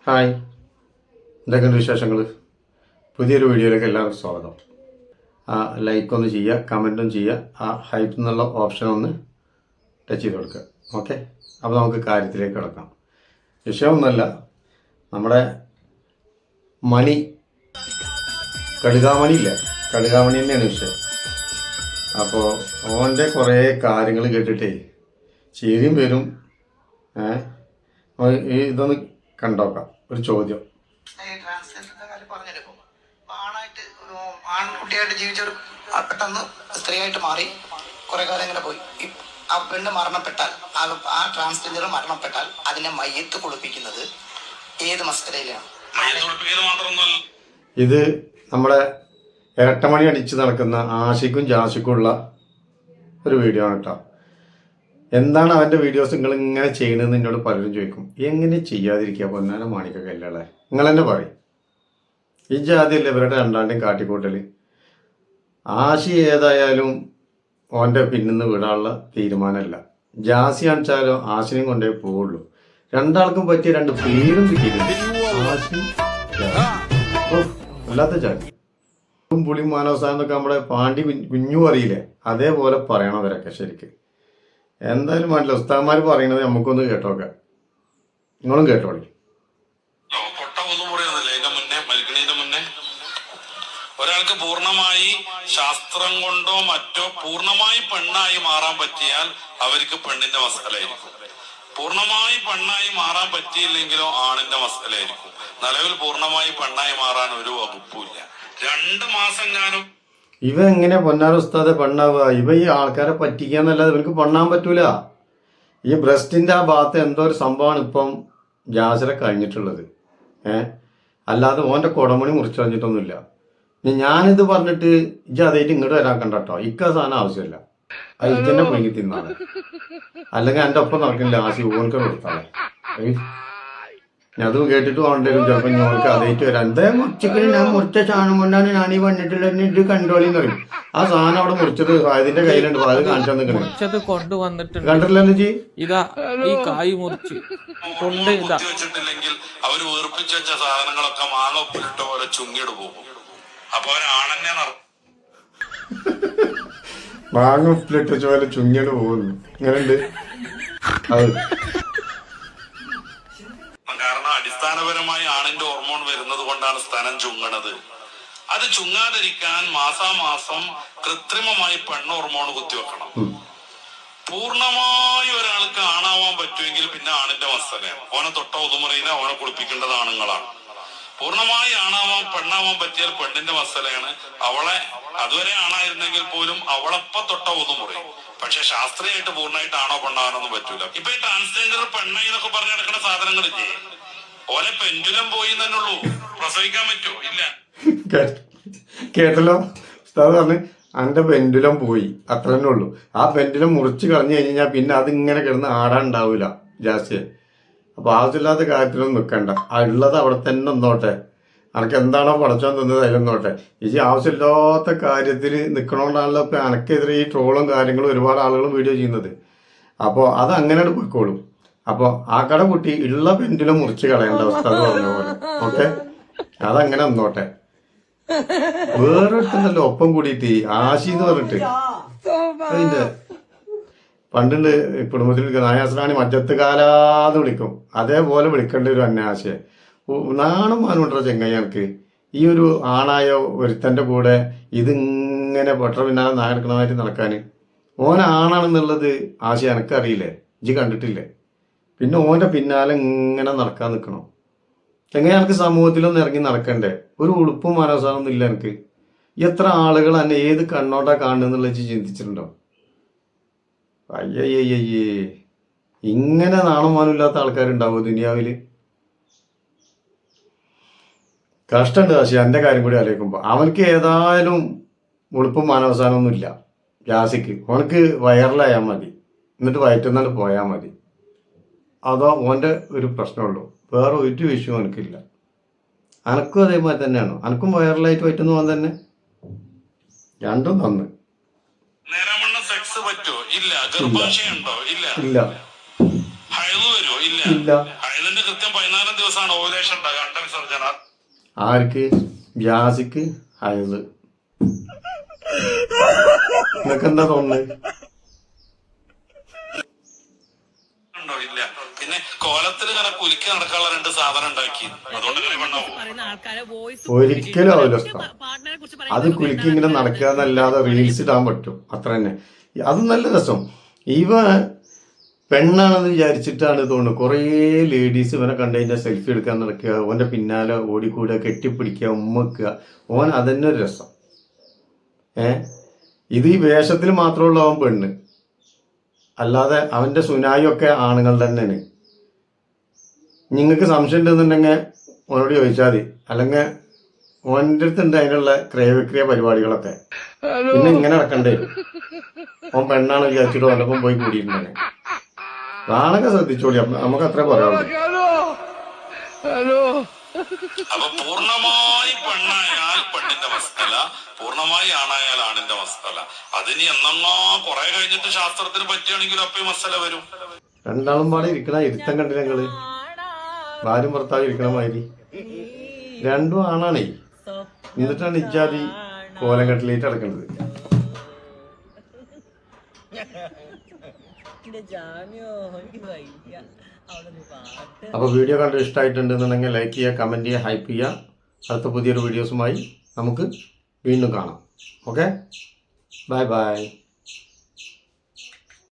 Hi, എന്തൊക്കെയുണ്ട് വിശേഷങ്ങൾ? പുതിയൊരു വീഡിയോയിലേക്ക് എല്ലാവർക്കും സ്വാഗതം. ലൈക്ക് ഒന്ന് ചെയ്യുക, കമൻറ്റും ചെയ്യുക, ഹൈപ്പ് എന്നുള്ള ഓപ്ഷൻ ഒന്ന് ടച്ച് ചെയ്ത് കൊടുക്കുക. ഓക്കെ, അപ്പോൾ നമുക്ക് കാര്യത്തിലേക്ക് കിടക്കാം. വിഷയമൊന്നുമല്ല, നമ്മുടെ മണി കടുകാമണി ഇല്ലേ, കടുകാമണി തന്നെയാണ് വിഷയം. അപ്പോൾ ഓൻ്റെ കുറേ കാര്യങ്ങൾ കേട്ടിട്ടേ ചിരിയും വരും. ഇതൊന്ന് കണ്ടോക്കാം. ഒരു ചോദ്യം. ആൺകുട്ടിയായിട്ട് ജീവിച്ചൊരു പെട്ടെന്ന് സ്ത്രീയായിട്ട് മാറി കുറെ കാലം ഇങ്ങനെ പോയി. ആ പെണ്ണ് മരണപ്പെട്ടാൽ, ആ ട്രാൻസ്ജെൻഡർ മരണപ്പെട്ടാൽ അതിനെ മയ്യത്ത് കുളിപ്പിക്കുന്നത് ഏത് മസ്കരയിലാണ്? ഇത് നമ്മുടെ ഇരട്ടമണി അടിച്ച് നടക്കുന്ന ആഷിക്കും ജാഷിക്കും ഉള്ള ഒരു വീഡിയോ ആണ് കേട്ടോ. എന്താണ് അവൻ്റെ വീഡിയോസ് നിങ്ങൾ ഇങ്ങനെ ചെയ്യണമെന്ന് എന്നോട് പലരും ചോദിക്കും. എങ്ങനെ ചെയ്യാതിരിക്കുക പൊന്നാന മാണിക്കൊക്കെ അല്ലേ? നിങ്ങൾ തന്നെ പറയും. ഈ ജാതിയല്ലേ ഇവരുടെ രണ്ടാണ്ടെയും കാട്ടിക്കൂട്ടൽ. ആശി ഏതായാലും ഓൻ്റെ പിന്നിന്ന് വിടാനുള്ള തീരുമാനമല്ല. ജാസി കാണിച്ചാലോ ആശിനെയും കൊണ്ടേ പോവുള്ളൂ. രണ്ടാൾക്കും പറ്റിയ രണ്ട് പേരും കിട്ടിയിട്ടുണ്ട്, ആശി അല്ലാത്ത ജാതി. പുളി മാനവസാന്നൊക്കെ നമ്മുടെ പാണ്ടി കുഞ്ഞു അറിയില്ലേ, അതേപോലെ പറയണം അവരൊക്കെ ശരിക്ക്. എന്തായാലും വേണ്ടില്ല, ഉസ്താദ്മാർ പറയുന്നത് നമുക്കൊന്ന് കേട്ടോക്കാം. നിങ്ങളും കേട്ടോളി. ഒരാൾക്ക് പൂർണ്ണമായി ശാസ്ത്രം കൊണ്ടോ മറ്റോ പൂർണ്ണമായി പെണ്ണായി മാറാൻ പറ്റിയാൽ അവർക്ക് പെണ്ണിന്റെ മസ്കലായിരിക്കും. പൂർണ്ണമായി പെണ്ണായി മാറാൻ പറ്റിയില്ലെങ്കിലോ ആണിന്റെ മസ്കലായിരിക്കും. നിലവിൽ പൂർണ്ണമായി പെണ്ണായി മാറാൻ ഒരു വകുപ്പില്ല. 2 മാസം ഞാനും ഇവ എങ്ങനെ പൊന്നാര ഉസ്താദെ പെണ്ണാവുക? ഇവ ഈ ആൾക്കാരെ പറ്റിക്കാന്നല്ലാതെ ഇവർക്ക് പെണ്ണാൻ പറ്റൂല. ഈ ബ്രസ്റ്റിന്റെ ആ ഭാഗത്ത് എന്തോ ഒരു സംഭവമാണ് ഇപ്പം ജാസിറെ കഴിഞ്ഞിട്ടുള്ളത്. അല്ലാതെ ഓൻ്റെ കുടമണി മുറിച്ചു കളഞ്ഞിട്ടൊന്നുമില്ല. ഞാനിത് പറഞ്ഞിട്ട് ഇജ്ജ് അതായിട്ട് ഇങ്ങോട്ട് വരാൻ കണ്ടോ. ഇക്ക സാധനം ആവശ്യമില്ല, അത് ഇജ്ജെന്നെ പൊങ്ങി തിന്നാണ്. അല്ലെങ്കിൽ എൻ്റെ ഒപ്പം നടക്കുന്നില്ല, ആശി ഓനക്ക് കൊടുത്താളെ. അതും കേട്ടിട്ട് വേണ്ടരും ചിലപ്പോൾ ഞങ്ങൾക്ക് അതായിട്ട് വരാം. എന്താ മുറിച്ചിക്കല്, ഞാൻ മുറിച്ച സാധനം കൊണ്ടാണ് ഞാൻ ഈ വന്നിട്ടുള്ള ഇത് കണ്ടോളിന്ന് പറയും. ആ സാധനം അവിടെ മുറിച്ചത് അതിന്റെ കയ്യിലുണ്ട്, അത് കാണിച്ചാൽ നിൽക്കണേ കൊണ്ടുവന്നിട്ടുണ്ട്. കണ്ടിട്ടില്ലെന്ന് ജി ഇതാ ഈ കായ് മുറിച്ച് കൊണ്ട് ഇതാ വെച്ചിട്ടില്ലെങ്കിൽ അവര് വേർപ്പിച്ച് വെച്ച സാധനങ്ങളൊക്കെ മാങ്ങ ഉപ്പിലിട്ട പോലെ ചുങ്ങിട് പോകും. അപ്പൊ അവരാണെന്നെ മാങ്ങ ഉപ്പിലിട്ട പോലെ ചുങ്ങിയോട് പോകുന്നു. ഇങ്ങനെയുണ്ട് അത്. കാരണം അടിസ്ഥാനപരമായി ആണിന്റെ ഹോർമോൺ വരുന്നത് കൊണ്ടാണ് സ്തനം ചുങ്ങണത്. അത് ചുങ്ങാതിരിക്കാൻ മാസാമാസം കൃത്രിമമായി പെണ്ണ് ഹോർമോൺ കുത്തിവെക്കണം. പൂർണ്ണമായി ഒരാൾക്ക് ആണാവാൻ പറ്റുമെങ്കിൽ പിന്നെ ആണിന്റെ മസ്തലയാണ്. ഓനെ തൊട്ട ഒതുമുറയിലെ ഓനെ കുളിപ്പിക്കേണ്ടത് ആണുങ്ങളാണ്. പൂർണ്ണമായി ആണാവാൻ പെണ്ണാവാൻ പറ്റിയാൽ പെണ്ണിന്റെ മസ്തലയാണ്. അവളെ അതുവരെ ആണായിരുന്നെങ്കിൽ പോലും അവളെപ്പ തൊട്ട ഒതുമുറി. പക്ഷെ ശാസ്ത്രീയമായിട്ട് പൂർണ്ണമായിട്ട് ആണോ പെണ്ണാവാനൊന്നും പറ്റൂല. ഇപ്പൊ ഈ ട്രാൻസ്ജെൻഡർ പെണ്ണായി എന്നൊക്കെ പറഞ്ഞു നടക്കുന്ന സാധനങ്ങളില്ലേ, ഓലെ പെൻഡുലം പോയി തന്നുള്ളൂ. പ്രസവിക്കാൻ പറ്റുമോ? ഇല്ല. കേട്ടല്ലോ ഉസ്താദ് പറഞ്ഞ് അന്റെ പെൻഡുലം പോയി, അത്ര തന്നെ ഉള്ളൂ. ആ പെൻഡുലം മുറിച്ച് കളഞ്ഞു കഴിഞ്ഞാൽ പിന്നെ അതിങ്ങനെ കിടന്ന് ആടാണ്ടാവൂല ജാസ്തിയെ. അപ്പൊ ആവശ്യമില്ലാത്ത കാര്യത്തിലൊന്നും നിൽക്കണ്ട, ഉള്ളത് അവിടെ തന്നെ നിന്നോട്ടെ. അനക്ക് എന്താണോ പടച്ചോൻ തന്നത് അതിലൊന്നോട്ടെ. ഈ ആവശ്യമില്ലാത്ത കാര്യത്തിൽ നിൽക്കണോണ്ടാണല്ലോ ഇപ്പൊ അനക്കെതിരെ ഈ ട്രോളും കാര്യങ്ങളും ഒരുപാട് ആളുകളും വീഡിയോ ചെയ്യുന്നത്. അപ്പോൾ അത് അങ്ങനെ പോയിക്കോളും. അപ്പോൾ ആ കട കുട്ടി ഉള്ള പെൻഡുലം മുറിച്ച് കളയേണ്ട അവസ്ഥ അത് പറഞ്ഞ പോലെ. ഓക്കെ, അതങ്ങനെ നിന്നോട്ടെ. വേറൊരുത്തല്ലോ ഒപ്പം കൂടിയിട്ട് ആശി എന്ന് പറഞ്ഞിട്ട് അതിന്റെ പണ്ടുണ്ട് കുടുംബത്തിൽ നായാസ്രാണി മജ്ജത്ത് കാലാന്ന് വിളിക്കും, അതേപോലെ വിളിക്കേണ്ട ഒരു അന്യാശയെ. നാണം മാനുണ്ടോ ചെങ്ങയ്യർക്ക്? ഈ ഒരു ആണായ ഒരുത്തൻ്റെ കൂടെ ഇതിങ്ങനെ പൊട്ട പിന്നാലെ നായടുക്കണമായിട്ട് നടക്കാൻ. ഓൻ ആണാണെന്നുള്ളത് ആശ എനക്കറിയില്ലേ, ഇജ്ജ് കണ്ടിട്ടില്ലേ? പിന്നെ ഓൻ്റെ പിന്നാലെ ഇങ്ങനെ നടക്കാൻ നിൽക്കണം. ചെങ്ങയ്യർക്ക് സമൂഹത്തിലൊന്നും ഇറങ്ങി നടക്കണ്ടേ? ഒരു ഉളുപ്പും മനസ്സാണെന്നും ഇല്ല എനിക്ക്. എത്ര ആളുകൾ എന്നെ ഏത് കണ്ണോട്ടാ കാണുന്നുള്ളത് ചിന്തിച്ചിട്ടുണ്ടോ? അയ്യയ്യയ്യേ, ഇങ്ങനെ നാണമാനമില്ലാത്ത ആൾക്കാരുണ്ടാവോ ദുനിയാവില്? കഷ്ടമുണ്ട് ആശി. എൻ്റെ കാര്യം കൂടി ആലോചിക്കുമ്പോൾ അവനക്ക് ഏതായാലും ഉളുപ്പും മാനവസാനമൊന്നും ഇല്ല. ജാസിക്ക് ഓനക്ക് വൈറലായാൽ മതി, എന്നിട്ട് വയറ്റുന്നാണ്ട് പോയാൽ മതി. അതോ ഓൻ്റെ ഒരു പ്രശ്നമുള്ളൂ, വേറെ ഒരു വിഷയവും എനിക്കില്ല. അനക്കും അതേമാതിരി തന്നെയാണോ? അനക്കും വൈറലായിട്ട് വയറ്റുന്ന പോകാൻ തന്നെ രണ്ടും തന്ന്. സെക്സ് പറ്റോ? ഇല്ല. ഗർഭാശയുണ്ടോ? ഇല്ല. ഇല്ല. ഹൈദ് വരുമോ? ഇല്ല. ഹൈദിന്റെ കൃത്യം 14 ദിവസമാണ് ഓവുലേഷൻ ഉണ്ടാകുക, അണ്ടവിസർജന. ആർക്ക്? വ്യാസിക്ക് ഹൈദ്. നിനക്ക് എന്താ തോന്നുന്നത്? ഉണ്ടോ? ഇല്ല. പിന്നെ കോലത്തിൽ ഇങ്ങനെ കുലുക്കി നടക്കാനുള്ള 2 സാധനം ഉണ്ടാക്കി, അതുകൊണ്ട് ഇങ്ങനെ പെണ്ണാവും. ഒരിക്കലും ആവില്ല. അത് കുലുക്കി ഇങ്ങനെ നടക്കുക എന്നല്ലാതെ റീൽസ് ഇടാൻ പറ്റും, അത്ര തന്നെ. അത് നല്ല രസം. ഇവ പെണ്ണാണെന്ന് വിചാരിച്ചിട്ടാണ് തോന്നുന്നു കുറേ ലേഡീസ് ഇവനെ കണ്ടു കഴിഞ്ഞാൽ സെൽഫി എടുക്കാൻ നടക്കുക, ഓൻ്റെ പിന്നാലെ ഓടിക്കൂടുക, കെട്ടിപ്പിടിക്കുക, ഉമ്മക്കുക. ഓൻ അതന്നെ ഒരു രസം. ഇത് ഈ വേഷത്തിൽ മാത്രമുള്ള അവൻ പെണ്ണ്, അല്ലാതെ അവൻ്റെ സുനായൊക്കെ ആണുങ്ങൾ തന്നെയാണ്. നിങ്ങൾക്ക് സംശയം ഉണ്ടെന്നുണ്ടെങ്കിൽ ഓനോട് ചോദിച്ചാൽ മതി, അല്ലെങ്കിൽ ഓൻ്റെ അടുത്തുണ്ട് അതിനുള്ള ക്രയവിക്രയ പരിപാടികളൊക്കെ. പിന്നെ ഇങ്ങനെ നടക്കണ്ടേ? ഓൻ പെണ്ണാണ് വിചാരിച്ചിട്ട് ഓനൊപ്പം പോയി കൂടിയിട്ടുണ്ടെങ്കിൽ നാളൊക്കെ ശ്രദ്ധിച്ചോളി. നമുക്ക് അത്രേ പറയാനുള്ളൂ. അപ്പൊ പൂർണ്ണമായി പെണ്ണായാൽ പെണ്ണിന്റെ മസ്തല, പൂർണ്ണമായി ആണായാൽ ആണിന്റെ മസ്തല. അതിന് എന്നങ്ങോ കുറെ കഴിഞ്ഞിട്ട് ശാസ്ത്രത്തിന് പറ്റുകയാണെങ്കിൽ അപ്പൊ ഈ മസ്തല വരും. രണ്ടാളും പാടെ ഇരിക്കണ ഇരുത്തം കണ്ടില്ല നിങ്ങള്? ഭാര്യയും ഭർത്താവ് ഇരിക്കണ മാതിരി രണ്ടും ആണാണേ. എന്നിട്ടാണ് ഇജാതി കോലം കെട്ടിലേറ്റ് അടക്കേണ്ടത്. അപ്പൊ വീഡിയോ കണ്ട് ഇഷ്ടമായിട്ടുണ്ടെന്നുണ്ടെങ്കിൽ ലൈക്ക് ചെയ്യുക, കമന്റ് ചെയ്യുക, ഹൈപ്പ് ചെയ്യുക. അടുത്ത പുതിയൊരു വീഡിയോസുമായി നമുക്ക് വീണ്ടും കാണാം. Okay, bye bye.